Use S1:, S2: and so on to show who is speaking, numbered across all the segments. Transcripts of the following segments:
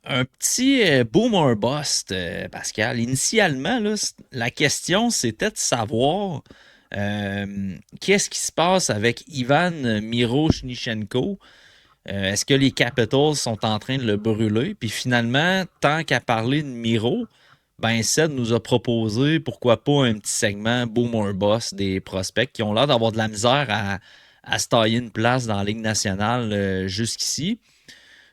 S1: Un petit boom or bust, Pascal. Initialement, là, la question, c'était de savoir qu'est-ce qui se passe avec Ivan Miroshnichenko. Est-ce que les Capitals sont en train de le brûler? Puis finalement, tant qu'à parler de Miro, ben Seth nous a proposé, pourquoi pas, un petit segment boom or bust des prospects qui ont l'air d'avoir de la misère à se tailler une place dans la Ligue nationale jusqu'ici.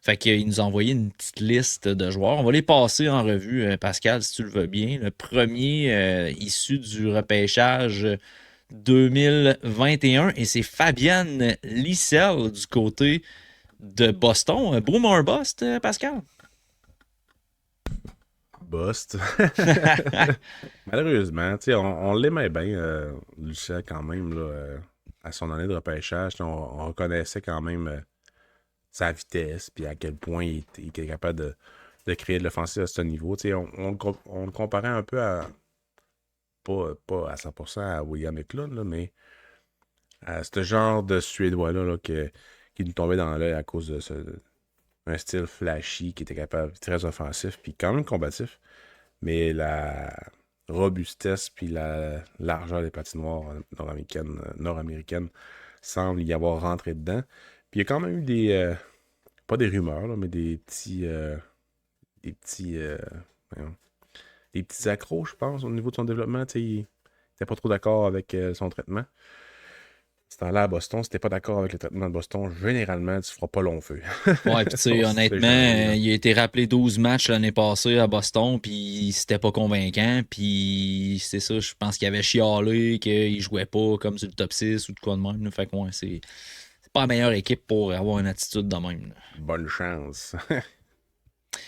S1: Fait qu'il nous a envoyé une petite liste de joueurs. On va les passer en revue, Pascal, si tu le veux bien. Le premier issu du repêchage 2021, et c'est Fabienne Lissel du côté de Boston. Boom or bust, Pascal?
S2: Bust. Malheureusement, tu sais, on l'aimait bien, Lucien, quand même, là, à son année de repêchage. On reconnaissait quand même sa vitesse, puis à quel point il était capable de créer de l'offensive à ce niveau. Tu sais, on le comparait un peu à, pas à 100% à William Eklund, là, mais à ce genre de Suédois-là qui nous tombait dans l'œil à cause de un style flashy, qui était capable, très offensif, puis quand même combatif. Mais la robustesse puis la largeur des patinoires nord-américaines semble y avoir rentré dedans. Puis il y a quand même eu pas des rumeurs, là, mais des petits, voyons, des petits accros, je pense, au niveau de son développement. Tu sais, il n'était pas trop d'accord avec son traitement. Ce temps-là, à Boston, si t'es pas d'accord avec le traitement de Boston, généralement, tu feras pas long feu.
S1: Ouais, puis tu sais,
S2: On sait
S1: honnêtement,
S2: jamais, là.
S1: il a été rappelé 12 matchs l'année passée à Boston, puis c'était pas convaincant. Puis c'est ça, je pense qu'il avait chialé, qu'il jouait pas comme sur le top 6 ou de quoi de même, là. Fait que ouais, c'est pas la meilleure équipe pour avoir une attitude de même, là.
S2: Bonne chance.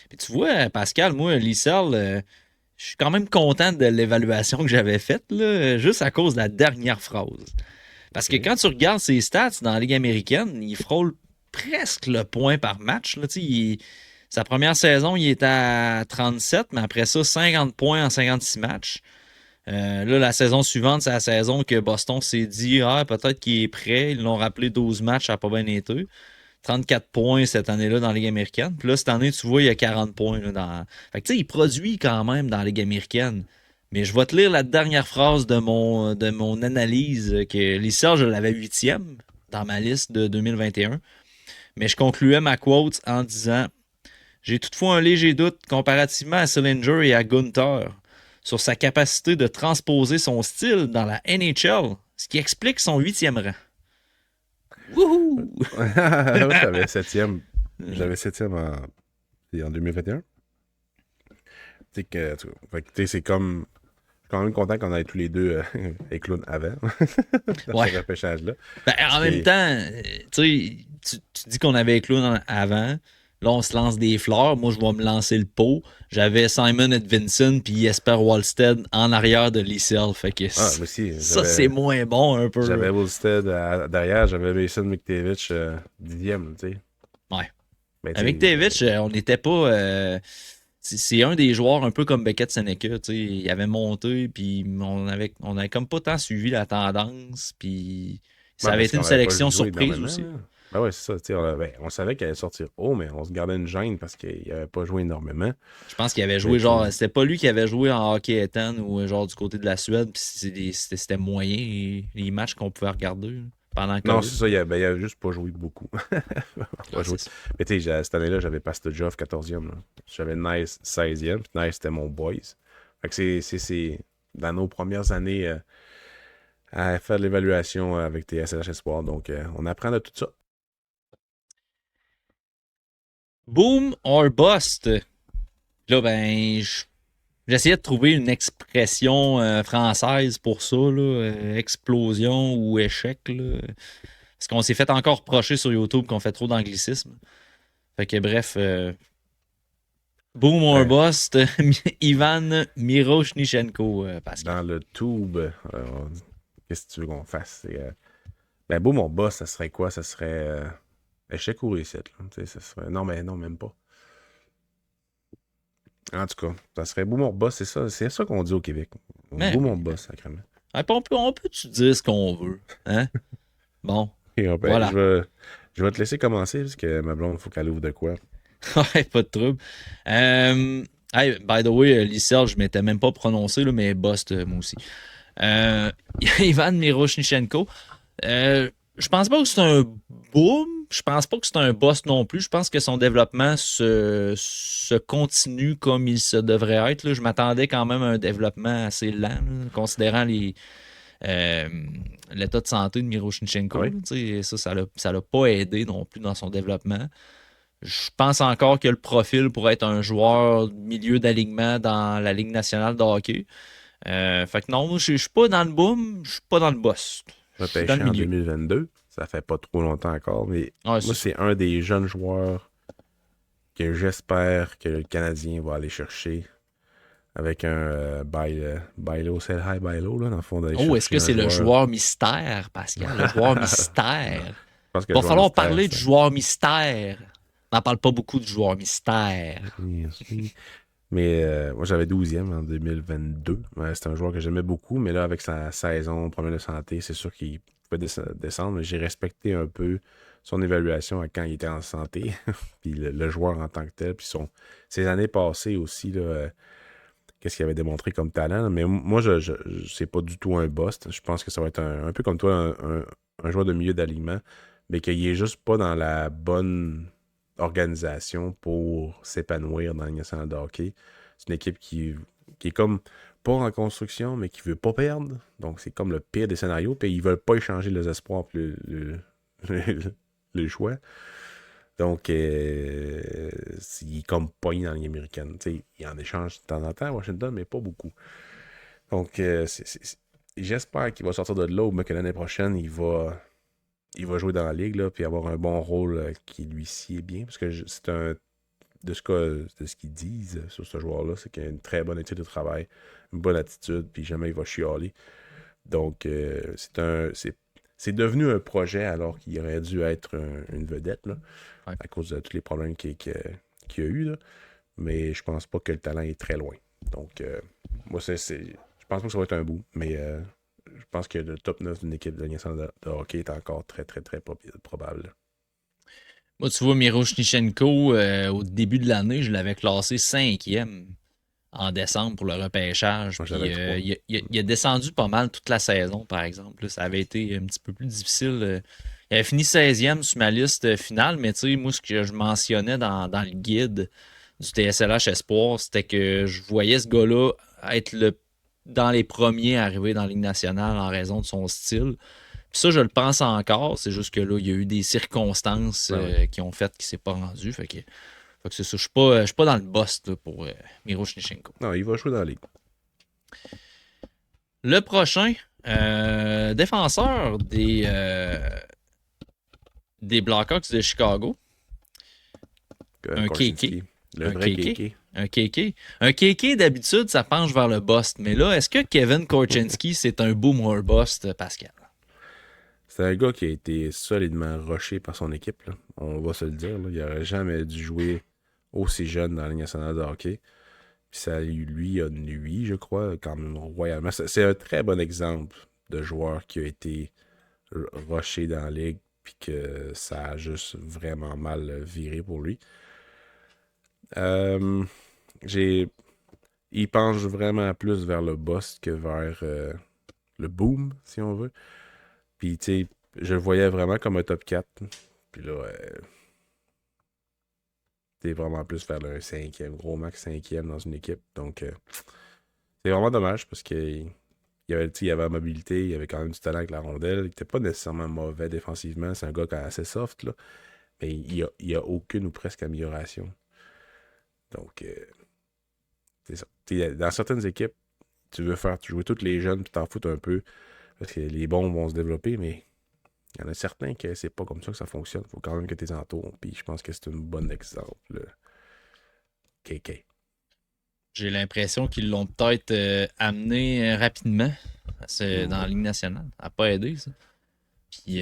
S1: Puis tu vois, Pascal, moi, Lissel, je suis quand même content de l'évaluation que j'avais faite, là, juste à cause de la dernière phrase. Parce que
S2: OK.
S1: quand tu regardes ses stats dans la Ligue américaine, il frôle presque le point par match. Là. Sa première saison, il était à 37, mais après ça, 50 points en 56 matchs. Là, la saison suivante, c'est la saison que Boston s'est dit peut-être qu'il est prêt. Ils l'ont rappelé 12 matchs, ça n'a pas bien été. 34 points cette année-là dans la Ligue américaine. Puis là, cette année, tu vois, il y a 40 points. Là, Fait que tu sais, il produit quand même dans la Ligue américaine. Mais je vais te lire la dernière phrase de mon analyse, que Lissard, je l'avais huitième dans ma liste de 2021. Mais je concluais ma quote en disant: J'ai toutefois un léger doute comparativement à Sillinger et à Gunther sur sa capacité de transposer son style dans la NHL, ce qui explique son huitième rang. Wouhou!
S2: Moi, j'avais septième en 2021. Tu sais fait que, tu sais, c'est comme. Je suis quand même content qu'on ait tous les deux avec Clown avant, dans ce
S1: Ouais.
S2: repêchage-là.
S1: Ben,
S2: Parce
S1: en même
S2: que.
S1: temps, tu dis qu'on avait Clown avant. Là, on se lance des fleurs. Moi, je vais me lancer le pot. J'avais Simon Edvinson puis Jesper Wallstead en arrière de Liesel. Fait que
S2: Ah, moi aussi,
S1: ça, c'est moins bon un peu.
S2: j'avais Wolstead derrière, j'avais Mason McTavish dixième, tu sais.
S1: Ouais.
S2: Mais tu
S1: Avec
S2: sais,
S1: David, on n'était pas. C'est un des joueurs un peu comme Beckett Seneca. Il avait monté, puis on avait comme pas tant suivi la tendance. Puis
S2: ouais,
S1: ça avait
S2: parce
S1: été une
S2: qu'on n'avait pas
S1: sélection
S2: joué
S1: surprise
S2: énormément,
S1: aussi.
S2: là. Ben ouais, c'est ça, tu sais, on savait qu'elle allait sortir haut, mais on se gardait une gêne parce qu'il n'avait pas joué énormément.
S1: Je pense qu'il avait
S2: Mais
S1: joué
S2: tu
S1: genre.
S2: sais,
S1: C'était pas lui qui avait joué en hockey étant ou genre du côté de la Suède. Puis c'était moyen les matchs qu'on pouvait regarder là, pendant le
S2: non,
S1: COVID.
S2: c'est ça, il a juste pas joué beaucoup.
S1: Ouais,
S2: Pas joué.
S1: c'est ça.
S2: Mais tu sais, cette année-là, j'avais Pastujov 14e, là. J'avais Nice 16e, puis Nice c'était mon boys. Fait que c'est dans nos premières années à faire de l'évaluation avec tes SLH Espoir, donc on apprend de tout ça.
S1: Boom or bust. Là, ben, j'essayais de trouver une expression française pour ça, là, explosion ou échec. Là. Parce qu'on s'est fait encore reprocher sur YouTube qu'on fait trop d'anglicisme. Fait que bref, boom or
S2: Ben,
S1: bust, Ivan Miroshnichenko, Pascal.
S2: dans le tube, qu'est-ce que tu veux qu'on fasse? Ben, beau, mon boss, ça serait quoi? Ça serait échec ou réussite, là. Tu sais, ça serait. Non, mais non, même pas. En tout cas, ça serait beau, mon boss, c'est ça qu'on dit au Québec.
S1: Mais
S2: Beau, mon
S1: oui.
S2: boss, sacrément.
S1: Ah, puis on peut-tu dire ce qu'on veut? Hein? Bon,
S2: Et, ben,
S1: voilà.
S2: je vais te laisser commencer parce que ma blonde, il faut qu'elle ouvre de quoi.
S1: Ouais, pas de trouble. Hey, by the way, Lissel, je m'étais même pas prononcé, là, mais Bust, moi aussi. Euh, Ivan Miroshnichenko, je pense pas que c'est un boom. Je pense pas que c'est un boss non plus. Je pense que son développement se continue comme il se devrait être. Là. Je m'attendais quand même à un développement assez lent, là, considérant euh, l'état de santé de
S2: Ah
S1: Miroshnichenko.
S2: oui?
S1: Là, ça l'a pas aidé non plus dans son développement. Je pense encore que le profil pourrait être un joueur milieu d'alignement dans la Ligue nationale de hockey. Fait que non, je suis pas dans le boom, je suis pas dans le boss. Je suis dans le
S2: Repêché en
S1: milieu.
S2: 2022. Ça fait pas trop longtemps encore, mais
S1: Ouais,
S2: moi,
S1: c'est ça.
S2: c'est un des jeunes joueurs que j'espère que le Canadien va aller chercher avec un Bailo, c'est high Bailo, là, dans le fond, d'aller
S1: Oh, est-ce
S2: chercher
S1: que
S2: un
S1: c'est le
S2: joueur.
S1: joueur mystère, Pascal? Le joueur
S2: Non,
S1: mystère.
S2: je pense que le
S1: Va
S2: joueur
S1: falloir
S2: mystère,
S1: parler du
S2: ça.
S1: joueur mystère. On n'en parle pas beaucoup du joueur mystère.
S2: Oui. Mais moi, j'avais 12e en 2022. Ouais, c'était un joueur que j'aimais beaucoup, mais là, avec sa saison, problème de santé, c'est sûr qu'il pouvait descendre. Mais j'ai respecté un peu son évaluation à quand il était en santé, puis le joueur en tant que tel, puis ses années passées aussi, là, qu'est-ce qu'il avait démontré comme talent. Mais moi, c'est pas du tout un bust. Je pense que ça va être un peu comme toi, un joueur de milieu d'alignement, mais qu'il est juste pas dans la bonne organisation pour s'épanouir dans la Ligue nationale de hockey. C'est une équipe qui est comme pas en construction, mais qui veut pas perdre. Donc, c'est comme le pire des scénarios. Puis, ils veulent pas échanger les espoirs pour le choix. Donc, il est comme pogné dans la Ligue américaine. T'sais, il en échange de temps en temps à Washington, mais pas beaucoup. Donc, j'espère qu'il va sortir de là ou que l'année prochaine, il va jouer dans la ligue là, puis avoir un bon rôle qui lui sied bien. Parce que c'est un. De ce qu'ils disent sur ce joueur-là, c'est qu'il a une très bonne étude de travail, une bonne attitude, puis jamais il va chialer. Donc, c'est devenu un projet alors qu'il aurait dû être une vedette, là,
S1: Ouais.
S2: à cause de tous les problèmes qu'il y a eu. Là. Mais je pense pas que le talent est très loin. Donc, moi, je pense pas que ça va être un bout, mais je pense que le top 9 d'une équipe de Ligue nationale de hockey est encore très, très, très probable.
S1: Moi, tu vois, Miroshnichenko, au début de l'année, je l'avais classé cinquième en décembre pour le repêchage.
S2: Moi,
S1: Puis
S2: j'avais 3.
S1: il a descendu pas mal toute la saison, par exemple. Là, ça avait été un petit peu plus difficile. Il avait fini 16e sur ma liste finale, mais tu sais, moi, ce que je mentionnais dans le guide du TSLH Espoir, c'était que je voyais ce gars-là être dans les premiers à arriver dans la Ligue nationale en raison de son style. Puis ça, je le pense encore. C'est juste que là, il y a eu des circonstances
S2: Ben oui.
S1: qui ont fait qu'il ne s'est pas rendu. Fait que c'est ça. Je suis pas dans le boss là, pour Miroshnichenko.
S2: Non, il va jouer dans la ligue.
S1: Le prochain, défenseur des Blackhawks de Chicago, un KK.
S2: Korchinski. Le
S1: Un
S2: vrai
S1: KK.
S2: KK.
S1: Un KK. Un KK, d'habitude, ça penche vers le bust. Mais là, est-ce que Kevin Korchinski, c'est un boom ou un bust, Pascal?
S2: C'est un gars qui a été solidement rushé par son équipe. Là. On va se le dire. Là. Il n'aurait jamais dû jouer aussi jeune dans la Ligue nationale de hockey. Puis ça lui a nuit, je crois, quand même royalement. C'est un très bon exemple de joueur qui a été rushé dans la Ligue puis que ça a juste vraiment mal viré pour lui. Euh, j'ai... Il penche vraiment plus vers le bust que vers le boom, si on veut. Puis, tu sais, je le voyais vraiment comme un top 4. Puis là, t'es vraiment plus vers le cinquième, gros max cinquième dans une équipe. Donc, c'est vraiment dommage parce qu'il il avait la mobilité, il avait quand même du talent avec la rondelle. Il n'était pas nécessairement mauvais défensivement. C'est un gars qui est assez soft, là. Mais il y a aucune ou presque amélioration. Donc, c'est ça. Dans certaines équipes, tu veux faire jouer tous les jeunes puis t'en foutre un peu parce que les bons vont se développer, mais il y en a certains que c'est pas comme ça que ça fonctionne. Il faut quand même que tu les entoures. Puis je pense que c'est un bon exemple. KK.
S1: J'ai l'impression qu'ils l'ont peut-être amené rapidement dans la
S2: Ouais.
S1: Ligue nationale. Ça n'a pas aidé, ça. Puis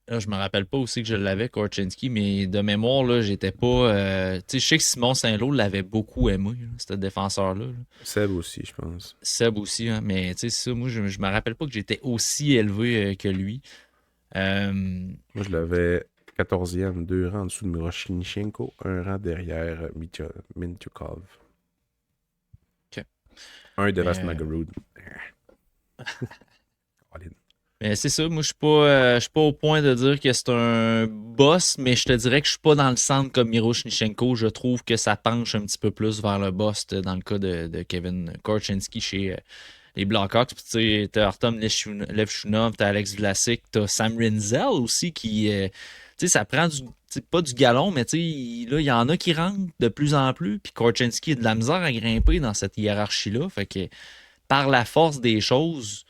S1: là, je me rappelle pas aussi que je l'avais, Korchinski, mais de mémoire, là, j'étais pas. Tu sais, je sais que Simon Saint-Lô l'avait beaucoup aimé, là, ce défenseur-là. Là.
S2: Seb aussi, je pense.
S1: Seb aussi, hein, mais tu sais, ça, moi, je me rappelle pas que j'étais aussi élevé que lui. Euh,
S2: Moi, je l'avais 14e, 2 rangs en dessous de Miroshnichenko, 1 rang derrière Mintyukov.
S1: OK.
S2: 1 devant
S1: Mais,
S2: Snuggerud.
S1: mais c'est ça, moi je suis pas au point de dire que c'est un boss, mais je te dirais que je suis pas dans le centre comme Miroshnichenko. Je trouve que ça penche un petit peu plus vers le boss dans le cas de Kevin Korchinski chez les Blackhawks. Puis tu sais, t'as Artem Levchunov, t'as Alex Vlasic, t'as Sam Rinzel aussi qui. Tu sais, ça prend pas du galon, mais tu sais, là, il y en a qui rentrent de plus en plus. Puis Korchinski a de la misère à grimper dans cette hiérarchie-là. Fait que par la force des choses,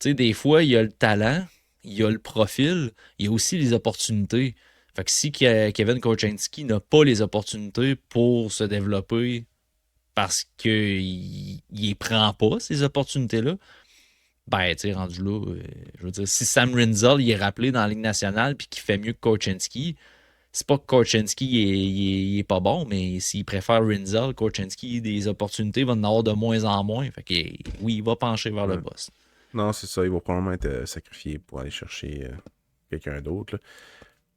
S1: tu sais, des fois, il y a le talent, il y a le profil, il y a aussi les opportunités. Fait que si Kevin Korchinski n'a pas les opportunités pour se développer parce qu'il ne prend pas, ces opportunités-là, ben, tu sais, rendu là, je veux dire, si Sam Rinzel il est rappelé dans la Ligue nationale puis qu'il fait mieux que Korchinski, c'est pas que Korchinski il est pas bon, mais s'il préfère Rinzel, Korchinski, des opportunités vont en avoir de moins en moins. Fait que oui, il va pencher vers le boss.
S2: Non, c'est ça. Il va probablement être sacrifié pour aller chercher quelqu'un d'autre. Là.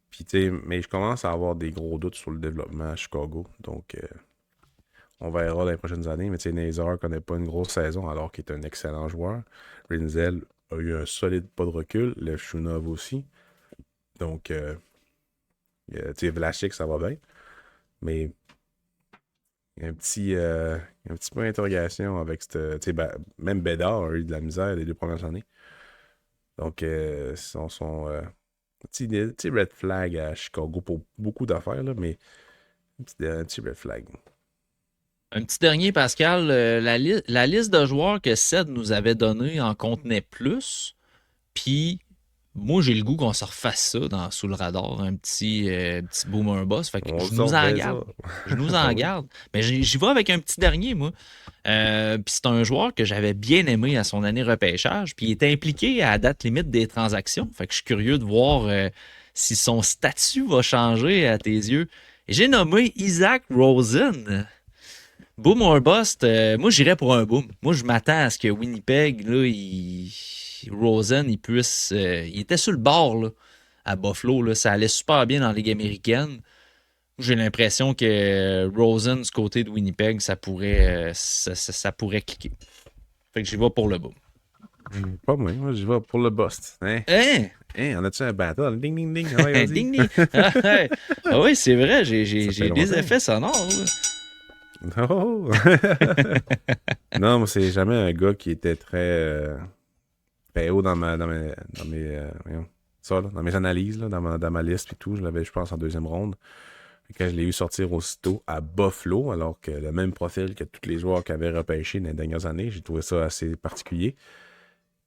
S2: Puis, tu sais, mais je commence à avoir des gros doutes sur le développement à Chicago. Donc, on verra dans les prochaines années. Mais, tu sais, Nazar connaît pas une grosse saison alors qu'il est un excellent joueur. Rinzel a eu un solide pas de recul. Levchunov aussi. Donc, tu sais, Vlasic, ça va bien. Mais il y a un petit point d'interrogation avec cette. Tu sais, même Bédard a eu de la misère les 2 premières années. Donc, son petit red flag à Chicago pour beaucoup d'affaires, là, mais un petit red flag.
S1: Un petit dernier, Pascal. La liste de joueurs que Seth nous avait donnée en contenait plus. Puis, moi, j'ai le goût qu'on se refasse ça sous le radar. Petit boomer boss. Fait que
S2: On
S1: je
S2: sort
S1: nous en
S2: bien
S1: garde.
S2: ça.
S1: Je nous
S2: Ah
S1: en
S2: oui.
S1: garde. Mais j'y vais avec un petit dernier, moi. Puis c'est un joueur que j'avais bien aimé à son année repêchage. Puis il était impliqué à la date limite des transactions. Fait que je suis curieux de voir si son statut va changer à tes yeux. Et j'ai nommé Isaac Rosen. Boom or bust, moi j'irais pour un boom. Moi je m'attends à ce que Winnipeg, là, Rosen, il puisse. Il était sur le bord là, à Buffalo. Là, ça allait super bien dans la Ligue américaine. J'ai l'impression que Rosen, du côté de Winnipeg, ça pourrait cliquer. Fait que j'y vais pour le boom.
S2: Pas moi, j'y vais pour le bust. Hein?
S1: Hein?
S2: Hein, on a-tu un battle? Ding, ding, ding. Ah ouais, vas-y.
S1: Ding ding! Ah, ouais. Ah oui, c'est vrai,
S2: Ça
S1: j'ai
S2: fait
S1: des
S2: longtemps.
S1: effets sonores. Là.
S2: Oh! Non, moi, c'est jamais un gars qui était très haut voyons, ça, là, dans mes analyses, là, dans ma liste et tout. Je l'avais, je pense, en 2e ronde. Quand je l'ai eu sortir aussitôt à Buffalo, alors que le même profil que tous les joueurs qui avaient repêché dans les dernières années, j'ai trouvé ça assez particulier.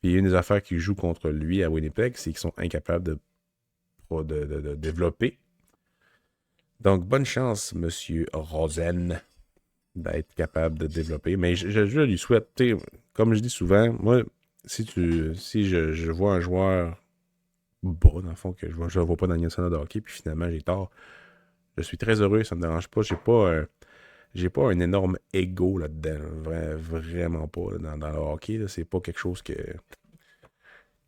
S2: Puis une des affaires qui joue contre lui à Winnipeg, c'est qu'ils sont incapables de développer. Donc, bonne chance, Monsieur Rosen, d'être capable de développer. Mais je lui souhaite, comme je dis souvent, moi, si je vois un joueur bas, dans le fond, que je ne vois pas dans le de hockey, puis finalement j'ai tort, je suis très heureux, ça ne me dérange pas. J'ai pas un énorme ego là-dedans. Vraiment pas. Là, dans le hockey, là, c'est pas quelque chose que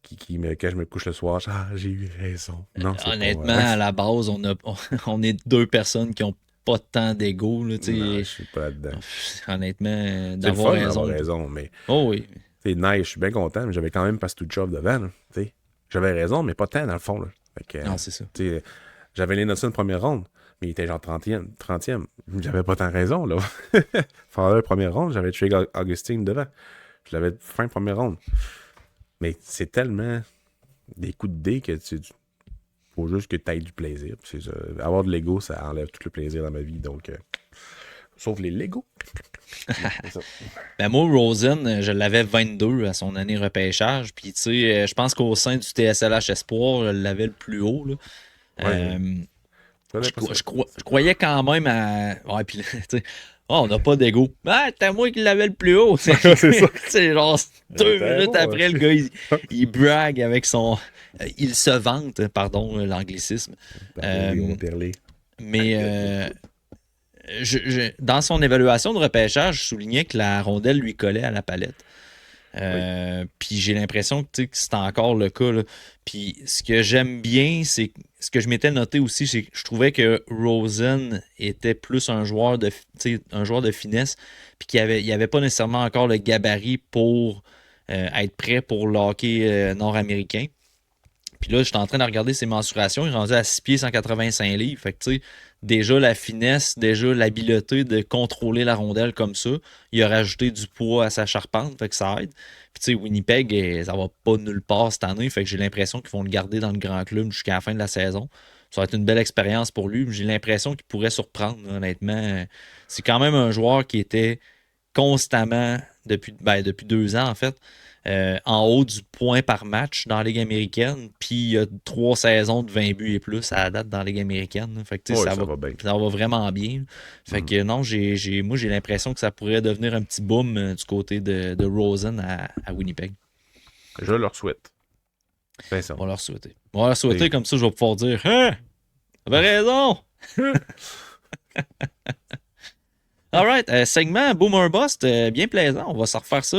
S2: quand je me couche le soir, j'ai eu raison. Non, c'est
S1: Honnêtement,
S2: pas.
S1: à la base, on est 2 personnes qui ont pas tant d'ego. Là,
S2: Non, je suis pas là-dedans.
S1: Honnêtement,
S2: C'est le
S1: d'avoir
S2: fun d'avoir
S1: raison.
S2: raison, mais.
S1: Oh oui.
S2: Nice, je suis bien content, mais j'avais quand même Pastuchov devant. Là, j'avais raison, mais pas tant dans le fond. Là. Fait que,
S1: Non, c'est ça.
S2: j'avais les Nelson première ronde, mais il était genre 30e. J'avais pas tant raison, là. Fowler première ronde, j'avais tué Augustine devant. Je l'avais fin première ronde. Mais c'est tellement des coups de dés que faut juste que tu aies du plaisir. C'est ça. Avoir de l'ego, ça enlève tout le plaisir dans ma vie. Donc, sauf les Legos.
S1: Ben moi, Rosen, je l'avais 22 à son année repêchage. Puis, tu sais, je pense qu'au sein du TSLH Espoir, je l'avais le plus haut. Là.
S2: Ouais,
S1: Je croyais quand même à. Ouais, puis, tu sais, on n'a pas d'ego. Ah, c'était moi qui l'avais le plus haut.
S2: c'est ça.
S1: C'est genre 2 minutes après, le gars, il brague avec son. Il se vante, pardon, l'anglicisme. Mais dans son évaluation de repêchage, je soulignais que la rondelle lui collait à la palette. Puis j'ai l'impression que c'est encore le cas. Là. Puis ce que j'aime bien, c'est ce que je m'étais noté aussi, c'est que je trouvais que Rosen était plus un joueur de finesse, puis il avait pas nécessairement encore le gabarit pour être prêt pour le hockey nord-américain. Puis là, j'étais en train de regarder ses mensurations. Il est rendu à 6 pieds 185 livres. Fait que, tu sais, déjà la finesse, déjà l'habileté de contrôler la rondelle comme ça. Il a rajouté du poids à sa charpente. Fait que ça aide. Puis, tu sais, Winnipeg, ça va pas nulle part cette année. Fait que j'ai l'impression qu'ils vont le garder dans le grand club jusqu'à la fin de la saison. Ça va être une belle expérience pour lui. J'ai l'impression qu'il pourrait surprendre, honnêtement. C'est quand même un joueur qui était constamment, depuis 2 ans en fait, en haut du point par match dans la Ligue américaine. Puis il y a 3 saisons de 20 buts et plus à la date dans la Ligue américaine. Fait que tu sais,
S2: Ouais,
S1: ça
S2: ça va bien.
S1: va vraiment bien. Fait que non, moi j'ai l'impression que ça pourrait devenir un petit boom du côté de Rosen à Winnipeg.
S2: Je leur souhaite.
S1: On
S2: Sincèrement.
S1: va leur souhaiter. On va leur souhaiter,
S2: Et-
S1: comme ça je vais pouvoir dire Hein? T'avais raison! Alright, segment Boomer Bust, bien plaisant. On va se refaire ça